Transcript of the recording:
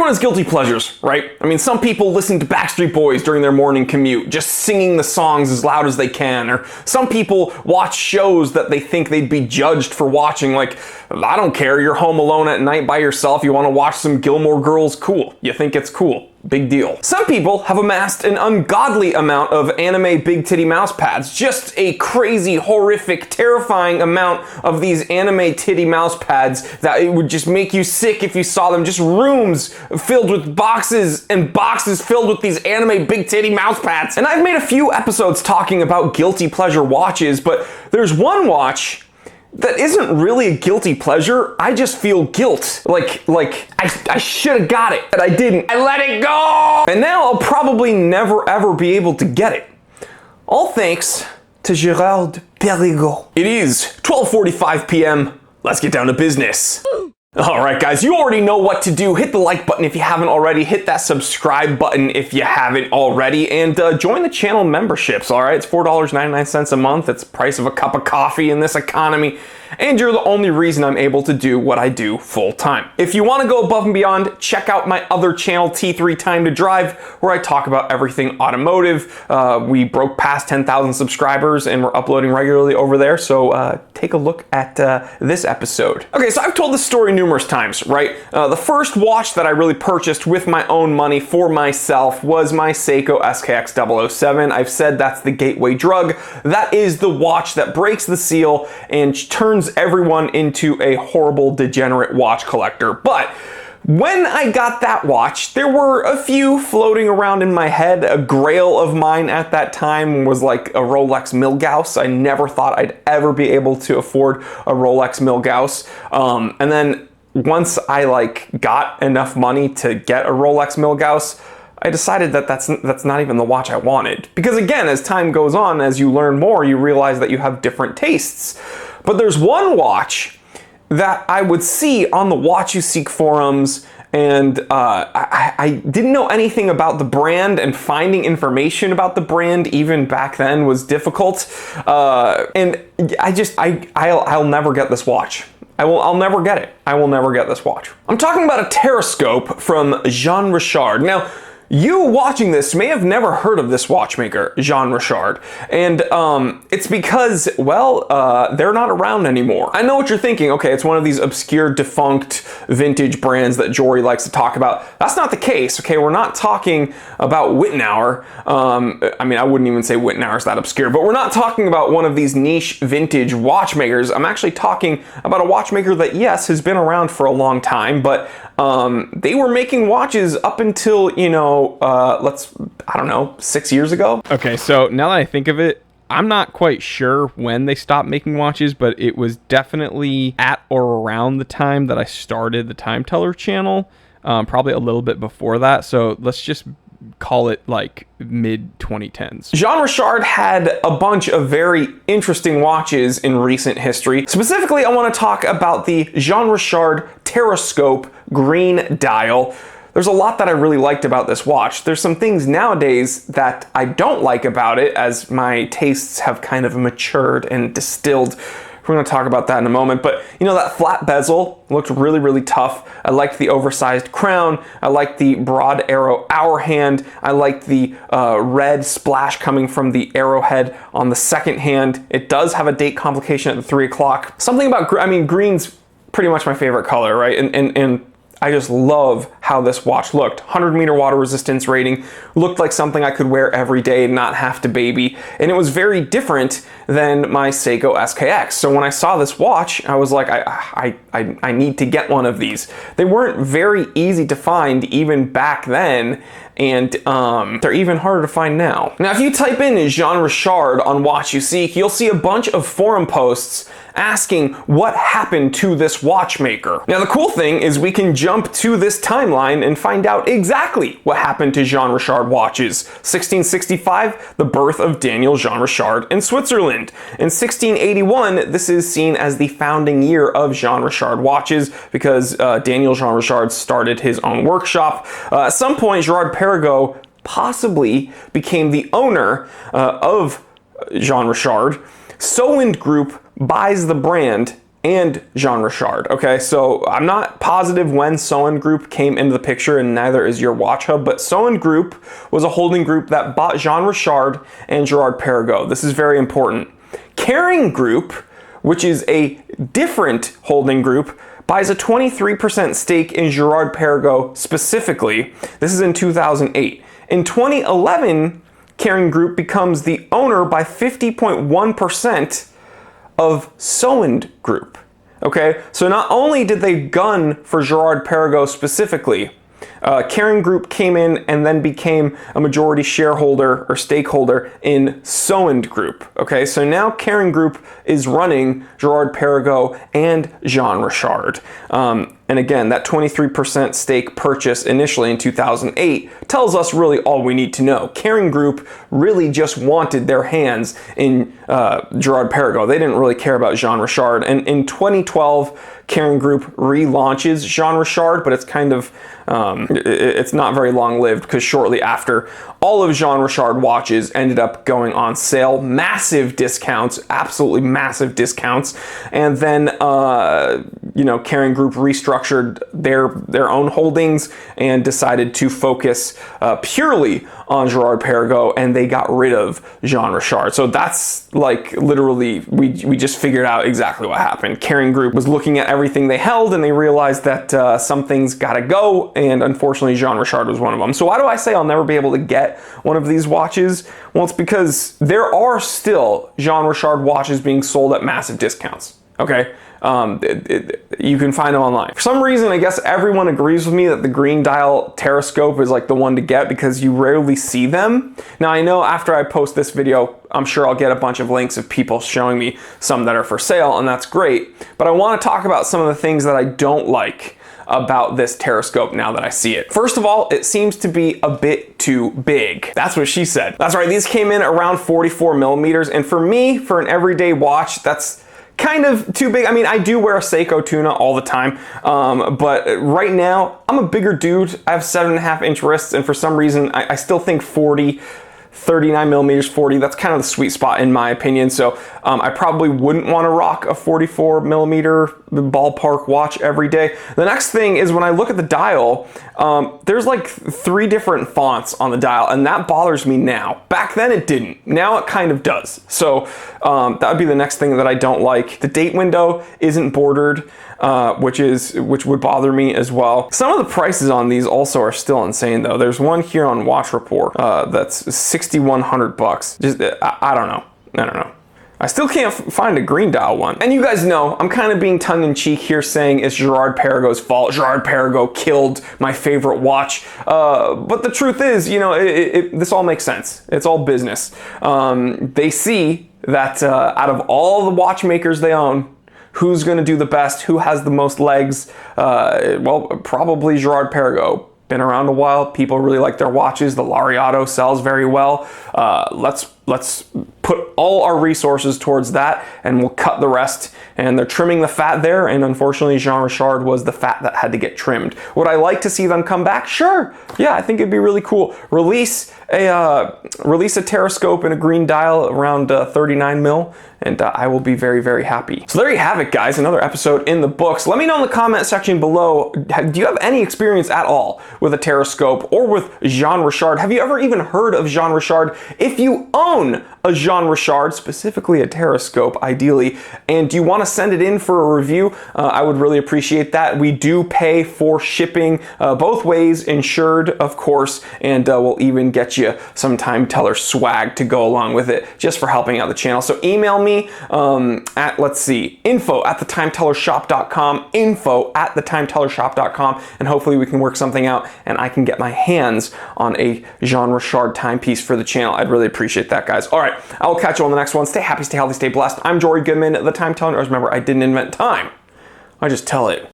Everyone has guilty pleasures, right? I mean, some people listen to Backstreet Boys during their morning commute, just singing the songs as loud as they can. Or some people watch shows that they think they'd be judged for watching. Like, I don't care, you're home alone at night by yourself, you want to watch some Gilmore Girls, cool. You think it's cool. Big deal. Some people have amassed an ungodly amount of anime big titty mouse pads. Just a crazy, horrific, terrifying amount of these anime titty mouse pads that it would just make you sick if you saw them. Just rooms filled with boxes and boxes filled with these anime big titty mouse pads. And I've made a few episodes talking about guilty pleasure watches, but there's one watch that isn't really a guilty pleasure. I just feel guilt. Like I should have got it, but I didn't. I let it go! And now I'll probably never ever be able to get it. All thanks to Girard Perregaux. It is 12:45 p.m. Let's get down to business. Alright guys, you already know what to do. Hit the like button if you haven't already, hit that subscribe button if you haven't already, and join the channel memberships, alright? It's $4.99 a month, it's the price of a cup of coffee in this economy, and you're the only reason I'm able to do what I do full time. If you want to go above and beyond, check out my other channel, T3 Time to Drive, where I talk about everything automotive. We broke past 10,000 subscribers and we're uploading regularly over there, so take a look at this episode. Okay, so I've told this story numerous times, right? The first watch that I really purchased with my own money for myself was my Seiko SKX 007. I've said that's the gateway drug. That is the watch that breaks the seal and turns everyone into a horrible, degenerate watch collector. But when I got that watch, there were a few floating around in my head. A grail of mine at that time was like a Rolex Milgauss. I never thought I'd ever be able to afford a Rolex Milgauss. And then once I got enough money to get a Rolex Milgauss, I decided that that's not even the watch I wanted. Because again, as time goes on, as you learn more, you realize that you have different tastes. But there's one watch that I would see on the Watch You Seek forums, and I didn't know anything about the brand, and finding information about the brand even back then was difficult. And I'll never get this watch. I'll never get it. I will never get this watch. I'm talking about a Terrascope from Jean Richard. Now, you watching this may have never heard of this watchmaker, Jean Richard, and it's because, well, they're not around anymore. I know what you're thinking. Okay, it's one of these obscure, defunct, vintage brands that Jory likes to talk about. That's not the case, okay? We're not talking about Wittenauer. I mean, I wouldn't even say Wittenauer's that obscure, but we're not talking about one of these niche vintage watchmakers. I'm actually talking about a watchmaker that, yes, has been around for a long time, but they were making watches up until, you know, I don't know, 6 years ago. Okay, so now that I think of it, I'm not quite sure when they stopped making watches, but it was definitely at or around the time that I started the Time Teller channel, probably a little bit before that. So let's just call it like mid 2010s. Jean Richard had a bunch of very interesting watches in recent history. Specifically, I want to talk about the Jean Richard Terrascope green dial. There's a lot that I really liked about this watch. There's some things nowadays that I don't like about it, as my tastes have kind of matured and distilled. We're going to talk about that in a moment, but you know, that flat bezel looked really, really tough. I liked the oversized crown. I liked the broad arrow hour hand. I liked the red splash coming from the arrowhead on the second hand. It does have a date complication at the 3 o'clock. Something about, I mean, green's pretty much my favorite color, right? And I just love how this watch looked. 100-meter water resistance rating, looked like something I could wear every day and not have to baby. And it was very different than my Seiko SKX. So when I saw this watch, I was like, I need to get one of these. They weren't very easy to find even back then, and they're even harder to find now. Now, if you type in Jean Richard on Watch You Seek, you'll see a bunch of forum posts asking what happened to this watchmaker. Now, the cool thing is we can jump to this timeline and find out exactly what happened to Jean Richard watches. 1665, the birth of Daniel Jean Richard in Switzerland. In 1681, this is seen as the founding year of Jean Richard watches because Daniel Jean Richard started his own workshop. At some point, Girard Perregaux possibly became the owner of Jean Richard. Sowind Group buys the brand and Jean Richard. Okay, so I'm not positive when Soen Group came into the picture, and neither is your Watch Hub, but Soen Group was a holding group that bought Jean Richard and Girard Perregaux. This is very important. Kering Group, which is a different holding group, buys a 23% stake in Girard Perregaux specifically. This is in 2008. In 2011, Kering Group becomes the owner by 50.1% of Soen Group. Okay, so not only did they gun for Girard Perregaux specifically, Kering Group came in and then became a majority shareholder or stakeholder in Soen Group. Okay, so now Kering Group is running Girard Perregaux and Jean Richard. And again, that 23% stake purchase initially in 2008 tells us really all we need to know. Kering Group really just wanted their hands in Girard Perregaux. They didn't really care about Jean Richard. And in 2012, Kering Group relaunches Jean Richard, but it's kind of, it's not very long lived because shortly after, all of Jean Richard watches ended up going on sale. Massive discounts, absolutely massive discounts. And then, Kering Group restructured their own holdings and decided to focus purely on Girard Perregaux, and they got rid of Jean Richard. So that's like literally, we just figured out exactly what happened. Kering Group was looking at everything they held, and they realized that some things gotta go, and unfortunately Jean Richard was one of them. So why do I say I'll never be able to get one of these watches? Well, it's because there are still Jean Richard watches being sold at massive discounts. Okay, you can find them online. For some reason, I guess everyone agrees with me that the green dial Terrascope is like the one to get because you rarely see them. Now, I know after I post this video, I'm sure I'll get a bunch of links of people showing me some that are for sale, and that's great. But I want to talk about some of the things that I don't like about this Terrascope now that I see it. First of all, it seems to be a bit too big. That's what she said. That's right, these came in around 44 millimeters, and for me, for an everyday watch, that's kind of too big. I mean, I do wear a Seiko Tuna all the time, but right now, I'm a bigger dude. I have 7.5-inch wrists, and for some reason, I still think 39 millimeters, 40, that's kind of the sweet spot in my opinion. So I probably wouldn't want to rock a 44 millimeter ballpark watch every day. The next thing is when I look at the dial, there's like 3 different fonts on the dial, and that bothers me now. Back then it didn't. Now it kind of does. So that would be the next thing that I don't like. The date window isn't bordered, which would bother me as well. Some of the prices on these also are still insane though. There's one here on Watch Report that's $6,100. Just I don't know. I still can't find a green dial one. And you guys know, I'm kind of being tongue-in-cheek here saying it's Girard Perregaux's fault. Girard Perregaux killed my favorite watch. But the truth is, this all makes sense. It's all business. They see that out of all the watchmakers they own, who's going to do the best, who has the most legs? Well, probably Girard Perregaux. Been around a while. People really like their watches. The Laureato sells very well. Let's put all our resources towards that, and we'll cut the rest. And they're trimming the fat there, and unfortunately Jean Richard was the fat that had to get trimmed. Would I like to see them come back? Sure. Yeah, I think it'd be really cool. Release a Terrascope and a green dial around 39 mil, and I will be very, very happy. So there you have it, guys. Another episode in the books. Let me know in the comment section below, do you have any experience at all with a Terrascope or with Jean Richard? Have you ever even heard of Jean Richard? If you own a Jean Richard, specifically a Terrascope ideally, and do you want to send it in for a review, I would really appreciate that. We do pay for shipping both ways, insured of course, and we'll even get you some time teller swag to go along with it just for helping out the channel. So email me at, let's see, info@thetimetellershop.com, info@thetimetellershop.com, and hopefully we can work something out and I can get my hands on a Jean Richard timepiece for the channel. I'd really appreciate that, guys. All right, I will catch you on the next one. Stay happy, stay healthy, stay blessed. I'm Jory Goodman, the Time Teller. Remember, I didn't invent time. I just tell it.